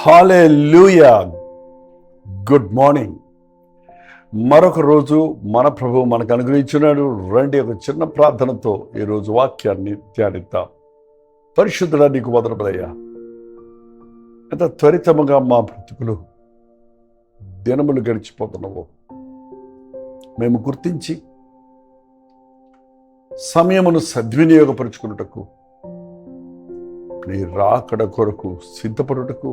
హల్లెలూయా. Good morning. మరొక రోజు మన ప్రభు మనకు అనుగ్రహించున్నాడు. రండి, ఒక చిన్న ప్రార్థనతో ఈరోజు వాక్యాన్ని ధ్యానిద్దాం. పరిశుద్ధుడా, నీకు వదలబడయ్యా. ఎంత త్వరితముగా మా బ్రతుకులు దినములు గడిచిపోతున్నావు మేము గుర్తించి సమయమును సద్వినియోగపరుచుకున్నటకు, నీ రాకడ కొరకు సిద్ధపడుటకు,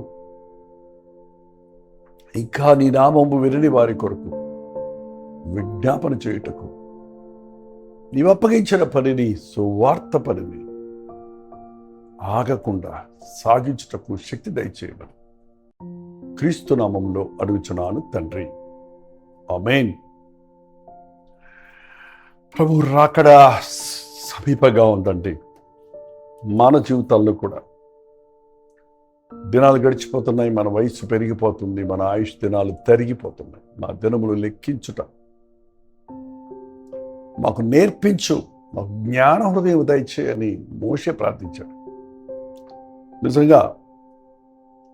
ఇంకా నీ నామము వినని వారి కొరకు విజ్ఞాపన చేయుటకు, నీవు అప్పగించిన పనిని, సువార్త పనిని ఆగకుండా సాగించుటకు శక్తి దయచేయమని క్రీస్తు నామములో అడుగుచున్నాను తండ్రి, ఆమేన్. ప్రభు రాకడ సమీపంగా ఉందండి. మన జీవితాల్లో కూడా దినాలు గడిచిపోతున్నాయి, మన వయసు పెరిగిపోతుంది, మన ఆయుష్ దినాలు తరిగిపోతున్నాయి. మా దినములు లెక్కించుట మాకు నేర్పించు, మాకు జ్ఞాన హృదయం దయచేయని మోషే ప్రార్థించాడు. నిజంగా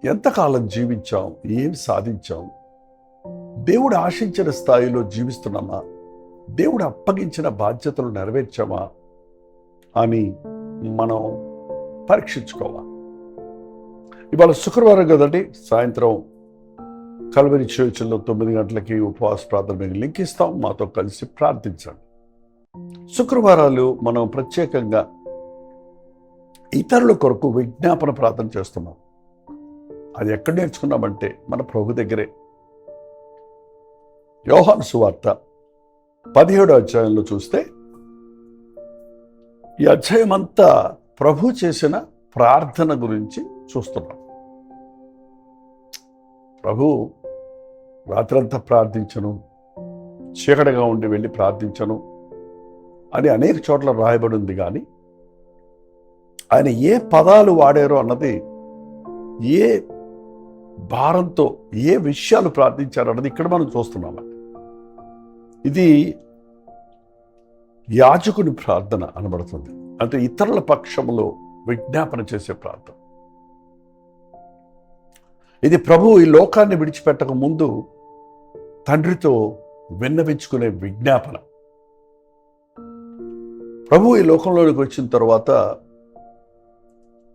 ఎంతకాలం జీవించాం, ఏం సాధించాం, దేవుడు ఆశించిన స్థాయిలో జీవిస్తున్నామా, దేవుడు అప్పగించిన బాధ్యతలు నెరవేర్చామా అని మనం పరీక్షించుకోవాలి. ఇవాళ శుక్రవారం కదండి. సాయంత్రం కల్వరి చర్చిలో 9 గంటలకి ఉపవాస ప్రార్థన మీకు లింక్ ఇస్తాం. మాతో కలిసి ప్రార్థించండి. శుక్రవారాలు మనం ప్రత్యేకంగా ఇతరుల కొరకు విజ్ఞాపన ప్రార్థన చేస్తున్నాం. అది ఎక్కడ నేర్చుకున్నామంటే మన ప్రభు దగ్గరే. యోహాను సువార్త 17వ అధ్యాయంలో చూస్తే, ఈ అధ్యాయం అంతా ప్రభు చేసిన ప్రార్థన గురించి చూస్తున్నాం. ప్రభు రాత్రంతా ప్రార్థించను, చీకటిగా ఉండి వెళ్ళి ప్రార్థించను అని అనేక చోట్ల రాయబడి ఉంది. కానీ ఆయన ఏ పదాలు వాడారో అన్నది, ఏ భారంతో ఏ విషయాలు ప్రార్థించారు అన్నది ఇక్కడ మనం చూస్తున్నాం. ఇది యాజకుని ప్రార్థన అనబడుతుంది. అంటే ఇతరుల పక్షంలో విజ్ఞాపన చేసే ప్రార్థన. ఇది ప్రభు ఈ లోకాన్ని విడిచిపెట్టక ముందు తండ్రితో విన్నవించుకునే విజ్ఞాపన. ప్రభు ఈ లోకంలోకి వచ్చిన తర్వాత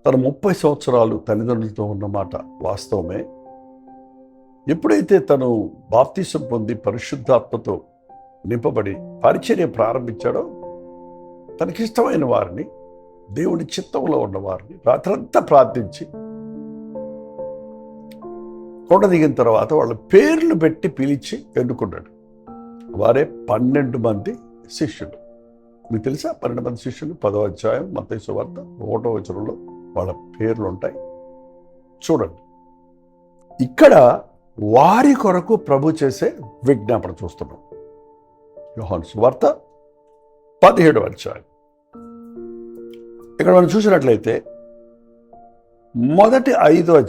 తన 30 సంవత్సరాలు తల్లిదండ్రులతో ఉన్నమాట వాస్తవమే. ఎప్పుడైతే తను బాప్తిసం పొంది పరిశుద్ధాత్మతో నింపబడి పరిచర్య ప్రారంభించాడో, తనకిష్టమైన వారిని, దేవుని చిత్తంలో ఉన్న వారిని రాత్రంతా ప్రార్థించి కొండ దిగిన తర్వాత వాళ్ళ పేర్లు పెట్టి పిలిచి ఎన్నుకున్నాడు. వారే 12 మంది శిష్యులు. మీకు తెలుసా 12 మంది శిష్యులు? 10వ అధ్యాయం మత్తయి సువార్త 1వ వచనంలో వాళ్ళ పేర్లు ఉంటాయి. చూడండి, ఇక్కడ వారి కొరకు ప్రభు చేసే విజ్ఞాపన చూస్తున్నాం. యోహాను సువార్త 17వ అధ్యాయం. ఇక్కడ మనం చూసినట్లయితే మొదటి 5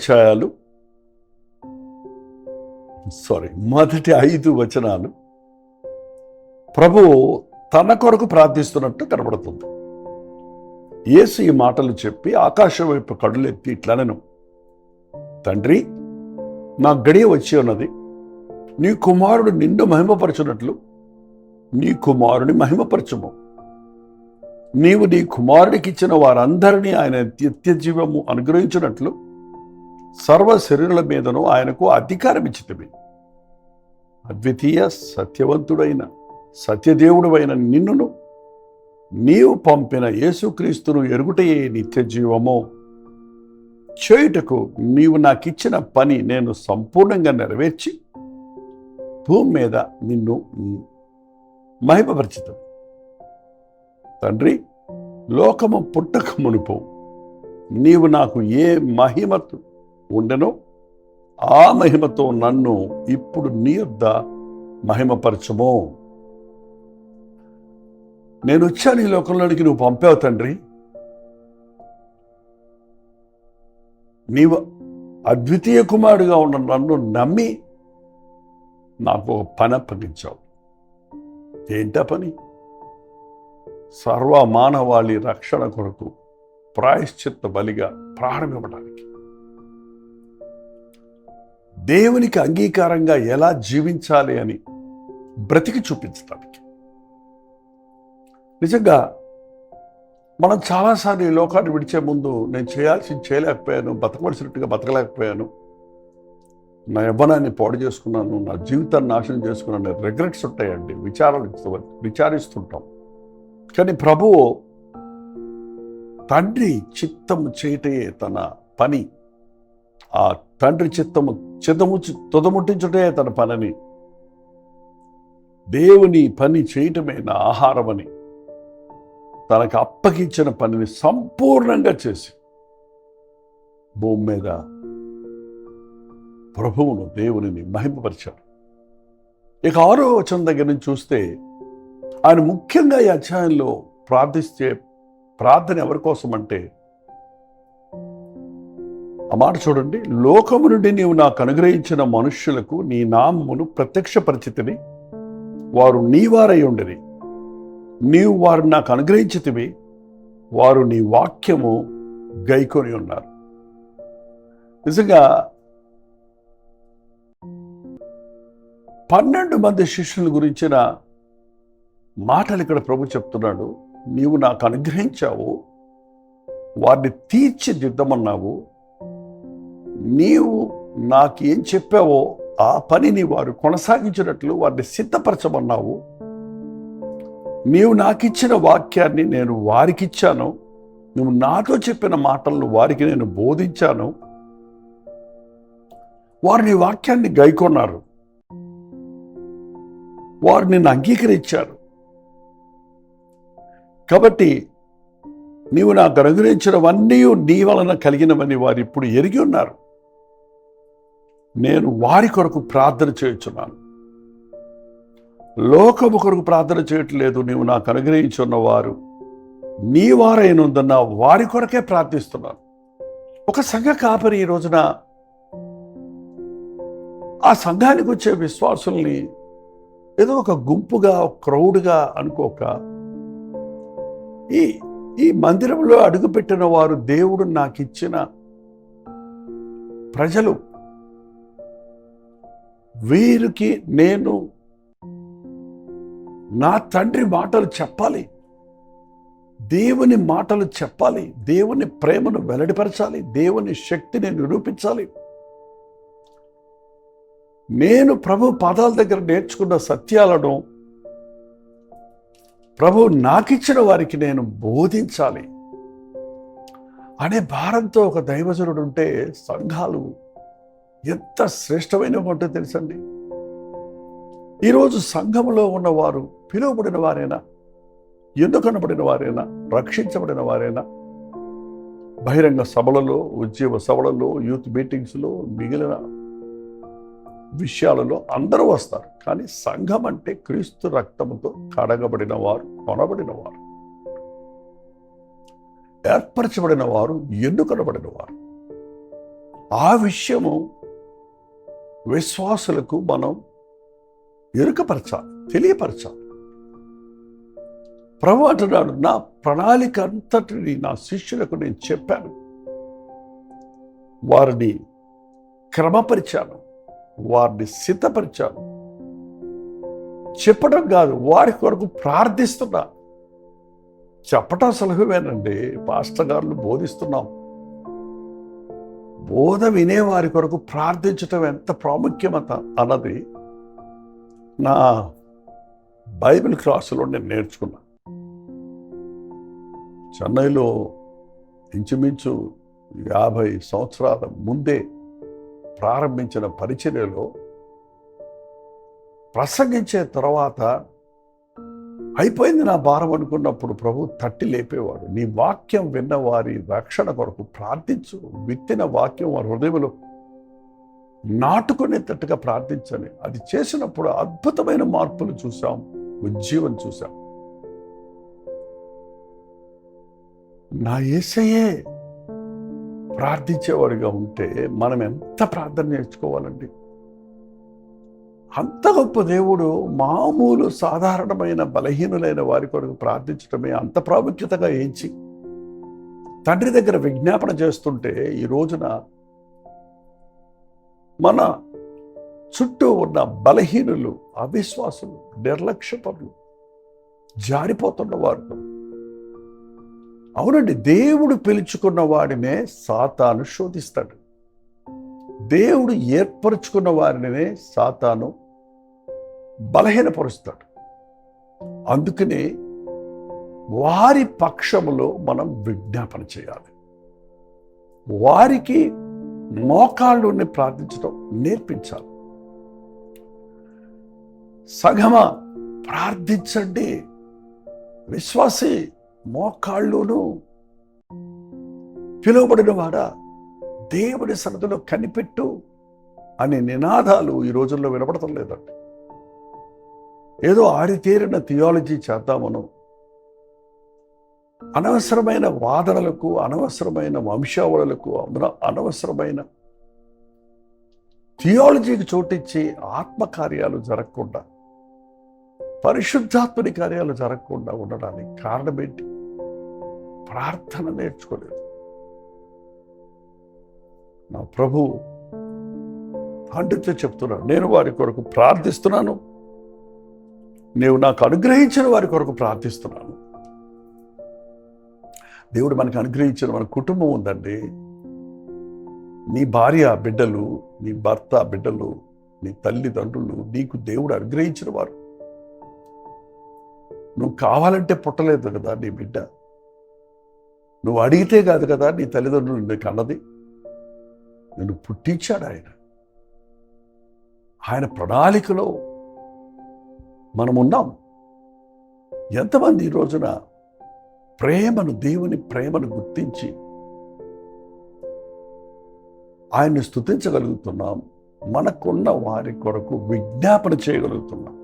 వచనాలు ప్రభు తన కొరకు ప్రార్థిస్తున్నట్టు కనబడుతుంది. యేసు ఈ మాటలు చెప్పి ఆకాశం వైపు కడులెత్తి ఇట్లనెను, తండ్రి, నా గడియ వచ్చి ఉన్నది. నీ కుమారుడు నిన్ను మహిమపరచున్నట్లు నీ కుమారుని మహిమపరచుము. నీవు నీ కుమారుడికి ఇచ్చిన వారందరినీ ఆయన నిత్య జీవము అనుగ్రహించినట్లు సర్వ శరీరుల మీదను ఆయనకు అధికారం ఇచ్చితివి. అద్వితీయ సత్యవంతుడైన సత్యదేవుడైన నిన్నును నీవు పంపిన యేసుక్రీస్తును ఎరుగుటయే నిత్య జీవము. చేయుటకు నీవు నాకిచ్చిన పని నేను సంపూర్ణంగా నెరవేర్చి భూమి మీద నిన్ను మహిమపరిచితం. తండ్రి, లోకము పుట్టక మునుపు నీవు నాకు ఏ మహిమతో ఉండెనో ఆ మహిమతో నన్ను ఇప్పుడు నీ యొద్ద మహిమపరచము. నేను వచ్చాను ఈ లోకంలోనికి, నువ్వు పంపావు తండ్రి. నీవు అద్వితీయ కుమారుడిగా ఉన్న నన్ను నమ్మి నాకు ఒక పని అప్పగించావు. ఏంటా పని? సర్వ మానవాళి రక్షణ కొరకు ప్రాయశ్చిత్త బలిగా ప్రారంభించడానికి దేవునికి అంగీకారంగా ఎలా జీవించాలి అని బ్రతికి చూపించడానికి. నిజంగా మనం చాలాసార్లు ఈ లోకాన్ని విడిచే ముందు నేను చేయాల్సింది చేయలేకపోయాను, బతకవలసినట్టుగా బతకలేకపోయాను, నా యవ్వనాన్ని పాడు చేసుకున్నాను, నా జీవితాన్ని నాశనం చేసుకున్నాను, రిగ్రెట్స్ ఉంటాయండి, విచారిస్తుంటాం. కానీ ప్రభువు తండ్రి చిత్తము చేయటయే తన పని, ఆ తండ్రి చిత్తము తుదముట్టించుటే తన పనిని, దేవుని పని చేయటమే నా ఆహారమని తనకు అప్పగించిన పనిని సంపూర్ణంగా చేసి భూమి మీద ప్రభువును దేవునిని మహిమపరిచాడు. ఇక 6వ వచనం దగ్గర నుంచి చూస్తే ఆయన ముఖ్యంగా ఈ అధ్యాయంలో ప్రార్థిస్తే ప్రార్థన ఎవరి కోసం అంటే, ఆ మాట చూడండి, లోకము నుండి నీవు నాకు అనుగ్రహించిన మనుష్యులకు నీ నామమును ప్రత్యక్షపరిచితివి, వారు నీ వారై ఉండిరి, నీవు వారు నాకు అనుగ్రహించితివి, వారు నీ వాక్యము గైకొని ఉన్నారు. నిజంగా 12 మంది శిష్యుల గురించిన మాటలు ఇక్కడ ప్రభు చెప్తున్నాడు. నీవు నాకు అనుగ్రహించావు, వారిని తీర్చిదిద్దమన్నావు, నీవు నాకు ఏం చెప్పావో ఆ పనిని వారు కొనసాగించినట్లు వారిని సిద్ధపరచమన్నావు, నీవు నాకిచ్చిన వాక్యాన్ని నేను వారికిచ్చాను, నువ్వు నాతో చెప్పిన మాటలను వారికి నేను బోధించాను, వారు నీ వాక్యాన్ని గైకొన్నారు, వారు నిన్ను అంగీకరించారు. కాబట్టి నీవు నాకు అనుగ్రహించినవన్నీ నీ వలన కలిగినవని వారు ఇప్పుడు ఎరిగి ఉన్నారు. నేను వారి కొరకు ప్రార్థన చేయుచున్నాను, లోకము కొరకు ప్రార్థన చేయట్లేదు. నీవు నాకు అనుగ్రహించున్న వారు నీ వారైనందున వారి కొరకే ప్రార్థిస్తున్నాను. ఒక సంఘ కాపరి ఈ రోజున ఆ సంఘానికి వచ్చే విశ్వాసుల్ని ఏదో ఒక గుంపుగా, క్రౌడ్గా అనుకోక, ఈ మందిరంలో అడుగుపెట్టిన వారు దేవుడు నాకు ఇచ్చిన ప్రజలు, వీరికి నేను నా తండ్రి మాటలు చెప్పాలి, దేవుని మాటలు చెప్పాలి, దేవుని ప్రేమను వెల్లడిపరచాలి, దేవుని శక్తిని నిరూపించాలి. నేను ప్రభు పాదాల దగ్గర నేర్చుకున్న సత్యాలను ప్రభు నాకిచ్చిన వారికి నేను బోధించాలి అనే భారంతో ఒక దైవజనుడు ఉంటే సంఘాలు ఎంత శ్రేష్టమైనవి ఉంటో తెలుసండి. ఈరోజు సంఘంలో ఉన్నవారు పిలువబడిన వారైనా, ఎన్నుకొనబడిన వారైనా, రక్షించబడిన వారైనా, బహిరంగ సభలలో, ఉద్యోగ సభలలో, యూత్ మీటింగ్స్లో, మిగిలిన విషయాలలో అందరూ వస్తారు. కానీ సంఘం అంటే క్రీస్తు రక్తముతో కడగబడిన వారు, కొనబడిన వారు, ఏర్పరచబడిన వారు, ఎన్నుకొనబడిన వారు. ఆ విషయము విశ్వాసులకు మనం ఎరుకపరచాలి, తెలియపరచాలి. ప్రభు అంటున్నాడు, నా ప్రణాళిక అంతటిని నా శిష్యులకు నేను చెప్పాను, వారిని క్రమపరిచాను, వారిని సిద్ధపరిచాను. చెప్పడం కాదు, వారి కొరకు ప్రార్థిస్తున్నా. చెప్పటం సులభమేనండి, పాస్టర్ గారులు బోధిస్తున్నాం. బోధ వినే వారి కొరకు ప్రార్థించటం ఎంత ప్రాముఖ్యమత అన్నది నా బైబిల్ క్లాసులో నేను నేర్చుకున్నా. చెన్నైలో ఇంచుమించు 50 సంవత్సరాల ముందే ప్రారంభించిన పరిచర్యలో ప్రసంగించే తర్వాత అయిపోయింది నా భారం అనుకున్నప్పుడు ప్రభు తట్టి లేపేవాడు. నీ వాక్యం విన్న వారి రక్షణ కొరకు ప్రార్థించు, విత్తిన వాక్యం వారి హృదయంలో నాటుకునేటట్టుగా ప్రార్థించని. అది చేసినప్పుడు అద్భుతమైన మార్పులు చూసాం, ఉజ్జీవం చూసాం. నా యేసయ్యే ప్రార్థించేవాడిగా ఉంటే మనం ఎంత ప్రార్థన నేర్చుకోవాలండి. అంత గొప్ప దేవుడు మామూలు సాధారణమైన బలహీనులైన వారి కొరకు ప్రార్థించడమే అంత ప్రాముఖ్యతగా ఎంచి తండ్రి దగ్గర విజ్ఞాపన చేస్తుంటే, ఈ రోజున మన చుట్టూ ఉన్న బలహీనులు, అవిశ్వాసులు, నిర్లక్ష్యపరులు, జారిపోతున్న వారు. అవునండి, దేవుడు పిలుచుకున్న వాడినే సాతాను శోధిస్తాడు. దేవుడు ఏర్పరచుకున్న వారినే సాతాను బలహీనపరుస్తాడు. అందుకనే వారి పక్షములో మనం విజ్ఞాపన చేయాలి. వారికి మోకాళ్ళుని ప్రార్థించడం నేర్పించాలి. సంఘమా, ప్రార్థించండి. విశ్వాసి, మోకాళ్ళును పిలువబడిన వాడా, దేవుడి సన్నిధిలో కనిపెట్టు అనే నినాదాలు ఈ రోజుల్లో వినపడటం లేదండి. ఏదో ఆరితేరిన థియాలజీ చేద్దామను, అనవసరమైన వాదనలకు, అనవసరమైన వంశావళులకు, అనవసరమైన థియాలజీకి చోటిచ్చి ఆత్మకార్యాలు జరగకుండా, పరిశుద్ధాత్మని కార్యాలు జరగకుండా ఉండడానికి కారణం ఏంటి? ప్రార్థన నేర్చుకోలేదు. నా ప్రభు తండ్రితో చెప్తున్నాను, నేను వారి కొరకు ప్రార్థిస్తున్నాను, నీవు నాకు అనుగ్రహించిన వారి కొరకు ప్రార్థిస్తున్నాను. దేవుడు మనకు అనుగ్రహించిన మన కుటుంబం ఉందండి. నీ భార్య బిడ్డలు, నీ భర్త బిడ్డలు, నీ తల్లిదండ్రులు నీకు దేవుడు అనుగ్రహించిన వారు. నువ్వు కావాలంటే పుట్టలేదు కదా నీ బిడ్డ, నువ్వు అడిగితే కాదు కదా నీ తల్లిదండ్రులు నీకు అన్నది. నిన్ను పుట్టించాడు ఆయన. ఆయన ప్రణాళికలో మనమున్నాం. ఎంతమంది ఈ రోజున ప్రేమను, దేవుని ప్రేమను గుర్తించి ఆయన్ని స్తుతించగలుగుతున్నాం, మనకున్న వారి కొరకు విజ్ఞాపన చేయగలుగుతున్నాం.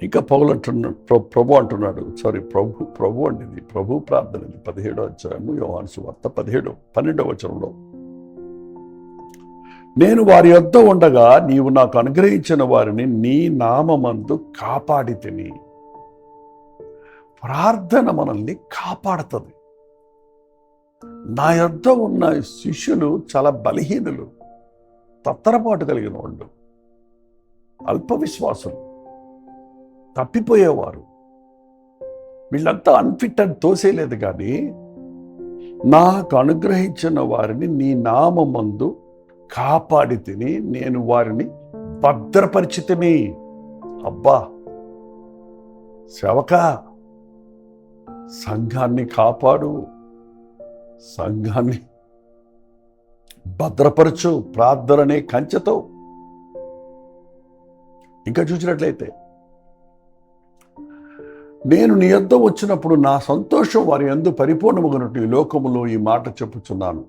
ఇంకా పౌలు అంటున్నాడు, ప్రభు అంటున్నాడు, ప్రభు అండి, ఇది ప్రభు ప్రార్థన, 17వ అధ్యాయము యోహాను సువార్త 12వ వచనంలో, నేను వారి యొద్ద ఉండగా నీవు నాకు అనుగ్రహించిన వారిని నీ నామమందు కాపాడితిని. ప్రార్థన మనల్ని కాపాడుతుంది. నా యొద్ద ఉన్న శిష్యులు చాలా బలహీనులు, తత్తరపాటు కలిగిన వాళ్ళు, అల్ప విశ్వాసులు, తప్పిపోయేవారు. వీళ్ళంతా అన్ఫిట్ అని తోసేయలేదు, కానీ నాకు అనుగ్రహించిన వారిని నీ నామమందు కాపాడి తిని నేను వారిని భద్రపరిచితిని. అబ్బా సేవక, సంఘాన్ని కాపాడు, సంఘాన్ని భద్రపరచు ప్రార్థననే కంచెతో. ఇంకా చూసినట్లయితే, నేను నీ యొద్ద వచ్చినప్పుడు నా సంతోషం వారి యందు పరిపూర్ణమగునట్టు ఈ లోకములో ఈ మాట చెప్పుచున్నాను,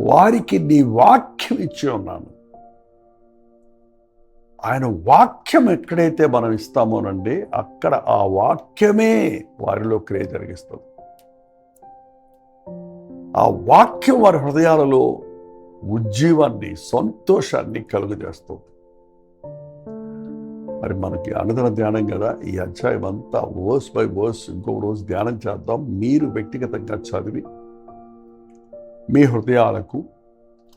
వారికి నీ వాక్యం ఇచ్చి ఉన్నాను. ఆయన వాక్యం ఎక్కడైతే మనం ఇస్తామోనండి, అక్కడ ఆ వాక్యమే వారిలో క్రియ జరిగిస్తుంది. ఆ వాక్యం వారి హృదయాలలో ఉజ్జీవాన్ని, సంతోషాన్ని కలుగజేస్తుంది. మరి మనకి అనుదిన ధ్యానం కదా ఈ అధ్యాయం అంతా, వర్స్ బై వర్స్ ఇంకొక రోజు ధ్యానం చేద్దాం. మీరు వ్యక్తిగతంగా చదివి మీ హృదయాలకు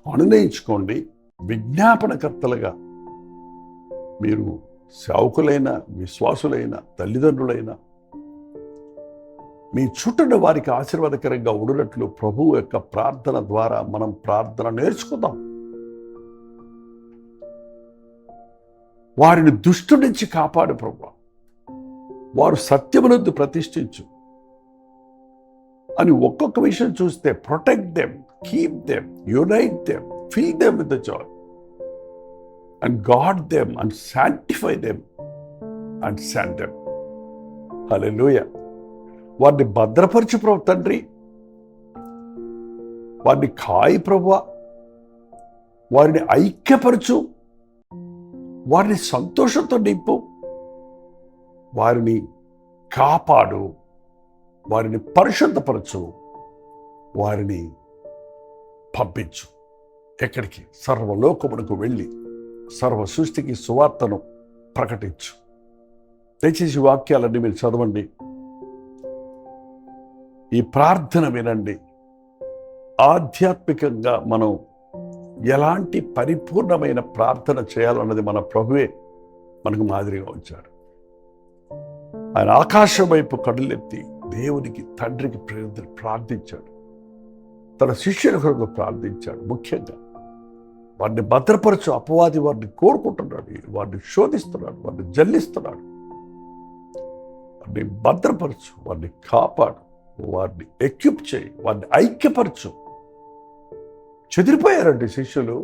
అనునయించుకోండి. విజ్ఞాపనకర్తలుగా మీరు సేవకులైన, విశ్వాసులైన, తల్లిదండ్రులైన మీ చుట్టూ వారికి ఆశీర్వాదకరంగా ఉండినట్లు ప్రభువు యొక్క ప్రార్థన ద్వారా మనం ప్రార్థన నేర్చుకుందాం. వారిని దుష్టు నుంచి కాపాడు ప్రభువా, వారు సత్యమునందు ప్రతిష్ఠించు అని ఒక్కొక్క విషయం చూస్తే, protect them, keep them, unite them, fill them with the Joy and guard them and sanctify them and send them. Hallelujah. వారిని భద్రపరచు ప్రభు తండ్రి, వారిని కాయి ప్రభువా, వారిని ఐక్యపరచు, వారిని సంతోషంతో నింపు, వారిని కాపాడు, వారిని పరిశుద్ధపరచు, వారిని పంపించు. ఎక్కడికి? సర్వలోకమునకు వెళ్ళి సర్వ సృష్టికి సువార్తను ప్రకటించు. దయచేసి వాక్యాలన్నీ మీరు చదవండి, ఈ ప్రార్థన వినండి. ఆధ్యాత్మికంగా మనం ఎలాంటి పరిపూర్ణమైన ప్రార్థన చేయాలన్నది మన ప్రభువే మనకు మాదిరిగా ఉంచాడు. ఆయన ఆకాశం వైపు కడులెత్తి దేవునికి, తండ్రికి ప్రార్థించాడు. తన శిష్యుల కొరకు ప్రార్థించాడు. ముఖ్యంగా వారిని భద్రపరచు, అపవాది వారిని కోరుకుంటున్నాడు, వారిని శోధిస్తున్నాడు, వారిని జల్లిస్తున్నాడు. వారిని భద్రపరచు, వారిని కాపాడు, వారిని ఎక్విప్ చేయి, వారిని ఐక్యపరచు. చెదిరిపోయారండి శిష్యులు,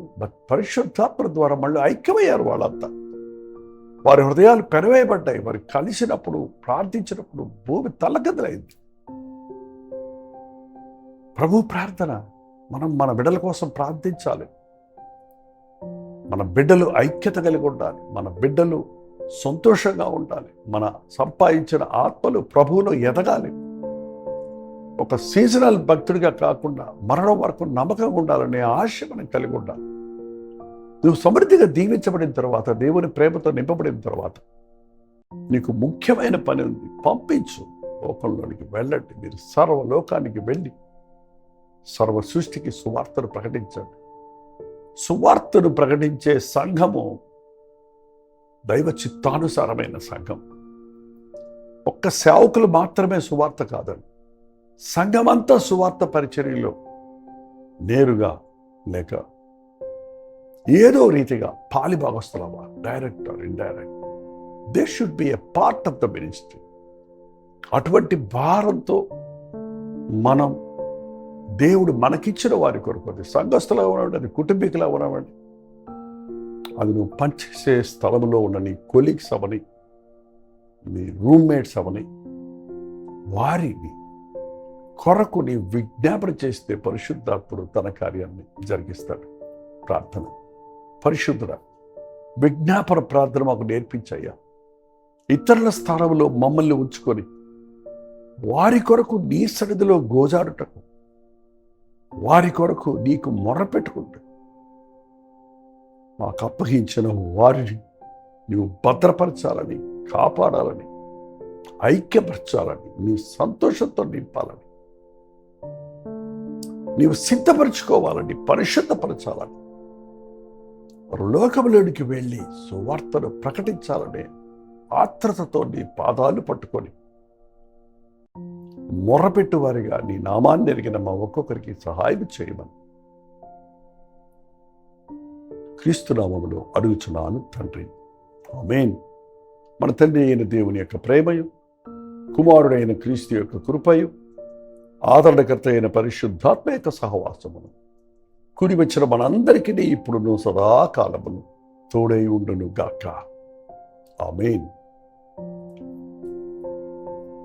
పరిశుద్ధాత్మ ద్వారా మళ్ళీ ఐక్యమయ్యారు. వాళ్ళంతా వారి హృదయాలు పెనవేయబడ్డాయి. వారు కలిసినప్పుడు, ప్రార్థించినప్పుడు భూమి తల్లకిందులైంది. ప్రభు ప్రార్థన, మనం మన బిడ్డల కోసం ప్రార్థించాలి. మన బిడ్డలు ఐక్యత కలిగి ఉండాలి. మన బిడ్డలు సంతోషంగా ఉండాలి. మన సంపాదించిన ఆత్మలు ప్రభువులో ఎదగాలి. ఒక సీజనల్ భక్తుడిగా కాకుండా మరణం వరకు నమ్మకంగా ఉండాలనే ఆశ మనం కలిగి ఉండాలి. నువ్వు సమృద్ధిగా దీవించబడిన తర్వాత, దేవుని ప్రేమతో నింపబడిన తర్వాత నీకు ముఖ్యమైన పని ఉంది. పంపించు, లోకంలోనికి వెళ్ళండి. మీరు సర్వలోకానికి వెళ్ళి సర్వ సృష్టికి సువార్తను ప్రకటించండి. సువార్తను ప్రకటించే సంఘము దైవ చిత్తానుసారమైన సంఘం. ఒక్క సేవకులు మాత్రమే సువార్త కాదండి. సంఘమంతా సువార్త పరిచర్యలో నేరుగా లేక ఏదో రీతిగా పాలిభాగస్తులమా, direct or indirect, they should be a part of the ministry. అటువంటి భారంతో మనం దేవుడు మనకిచ్చిన వారి కొరకు, అది సంఘస్థులు అవనివ్వండి, అది కుటుంబీకులు అవనివ్వండి, అది నువ్వు పనిచేసే స్థలంలో ఉన్న నీ కొలీగ్స్ అవని, నీ రూమ్మేట్స్ అవని, వారిని కొరకు నీ విజ్ఞాపన చేస్తే పరిశుద్ధాత్ముడు తన కార్యాన్ని జరిగిస్తాడు. ప్రార్థన, పరిశుద్ధుడ, విజ్ఞాపన ప్రార్థన మాకు నేర్పించయ్యా. ఇతరుల స్థానంలో మమ్మల్ని ఉంచుకొని వారి కొరకు నీ సన్నిధిలో గోజాడుటకు, వారి కొరకు నీకు మొర్రపెట్టుకుంటూ మాకు అప్పగించిన వారిని నీవు భద్రపరచాలని, కాపాడాలని, ఐక్యపరచాలని, నీ సంతోషంతో నింపాలని, నీవు సిద్ధపరచుకోవాలని, పరిశుద్ధపరచాలని, లోకంలోనికి వెళ్ళి సువార్తను ప్రకటించాలనే ఆత్రతతో నీ పాదాలు పట్టుకొని మొర్రపెట్టువారిగా నీ నామాన్ని ఎరిగిన మా ఒక్కొక్కరికి సహాయం చేయమని క్రీస్తు నామములో అడుగుచున్నాను తండ్రి, ఆమేన్. మన తండ్రి అయిన దేవుని యొక్క ప్రేమయు, కుమారుడైన క్రీస్తు యొక్క కృపయు, ఆదరణకర్త అయిన పరిశుద్ధాత్మ యొక్క సహవాసమును కుడి వచ్చిన మనందరికీ ఇప్పుడును సదాకాలమును తోడై ఉండును గాక, ఆమేన్.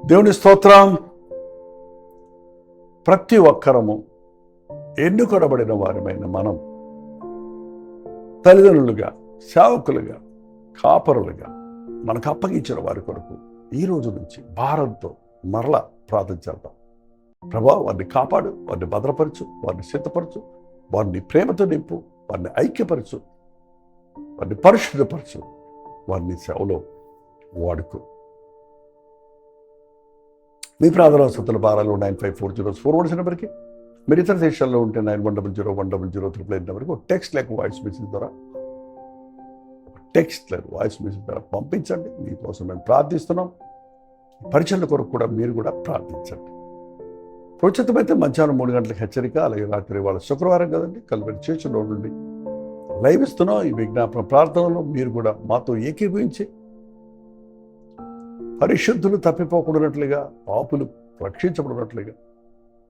దేవుని స్తోత్రం. ప్రతి ఒక్కరము ఎన్నుకొనబడిన వారిమైన మనం తల్లిదండ్రులుగా, సేవకులుగా, కాపరులుగా మనకు అప్పగించిన వారి కొరకు ఈ రోజు నుంచి భారంతో మరలా ప్రార్థన చేద్దాం. ప్రభా, వారిని కాపాడు, వారిని భద్రపరచు, వారిని సిద్ధపరచు, వారిని ప్రేమతో నింపు, వారిని ఐక్యపరచు, వారిని పరిశుద్ధపరచు, వారిని సేవలో వాడుకో. మీ ప్రార్థన వసతుల భారాలు 954041 నెంబర్కి, మీరు ఇతర దేశాల్లో ఉంటే 91001000 నెంబర్కి టెక్స్ట్ లేక వాయిస్ మెసేజ్ ద్వారా పంపించండి. మీకోసం మేము ప్రార్థిస్తున్నాం. పరిచయాల కొరకు కూడా మీరు కూడా ప్రార్థించండి. ప్రోచితమైతే మధ్యాహ్నం 3 గంటలకు హెచ్చరిక, అలాగే రాత్రి వాళ్ళ శుక్రవారం కదండి, కల్వరి చర్చిలో నుండి లైవ్ ఇస్తున్నాం. ఈ విజ్ఞాపన ప్రార్థనలో మీరు కూడా మాతో ఏకీభవించి పరిశుద్ధులు తప్పిపోకూడనట్లుగా, పాపులు రక్షించబడినట్లుగా,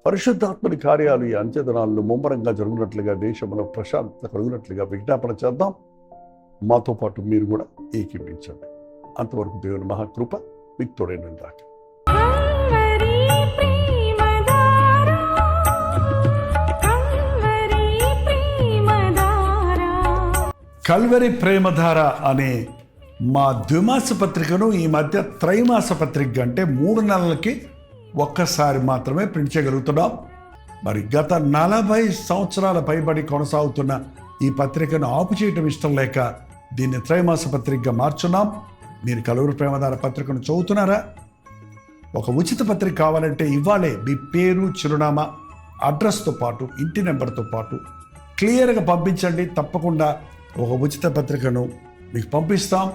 పరిశుద్ధాత్మని కార్యాలు ఈ అంత్యదినాల్లో ముమ్మరంగా జరుగునట్లుగా, దేశంలో ప్రశాంతత కలుగునట్లుగా విజ్ఞాపన చేద్దాం. మాతో పాటు మీరు కూడా ఏకీభవించండి. అంతవరకు దేవుని మహాకృప మీకు తోడైనందాక. కల్వరి ప్రేమధార అనే మా ద్విమాస పత్రికను ఈ మధ్య త్రైమాస పత్రిక అంటే 3 నెలలకి ఒక్కసారి మాత్రమే ప్రింట్ చేయగలుగుతున్నాం. మరి గత 40 సంవత్సరాల పైబడి కొనసాగుతున్న ఈ పత్రికను ఆపు చేయటం ఇష్టం లేక దీన్ని త్రైమాస పత్రికగా మార్చున్నాం. మీరు కల్వరి ప్రేమధార పత్రికను చదువుతున్నారా? ఒక ఉచిత పత్రిక కావాలంటే ఇవ్వాలే మీ పేరు, చిరునామా, అడ్రస్తో పాటు, ఇంటి నెంబర్తో పాటు క్లియర్గా పంపించండి. తప్పకుండా ఒక ఉచిత పత్రికను మీకు పంపిస్తాం.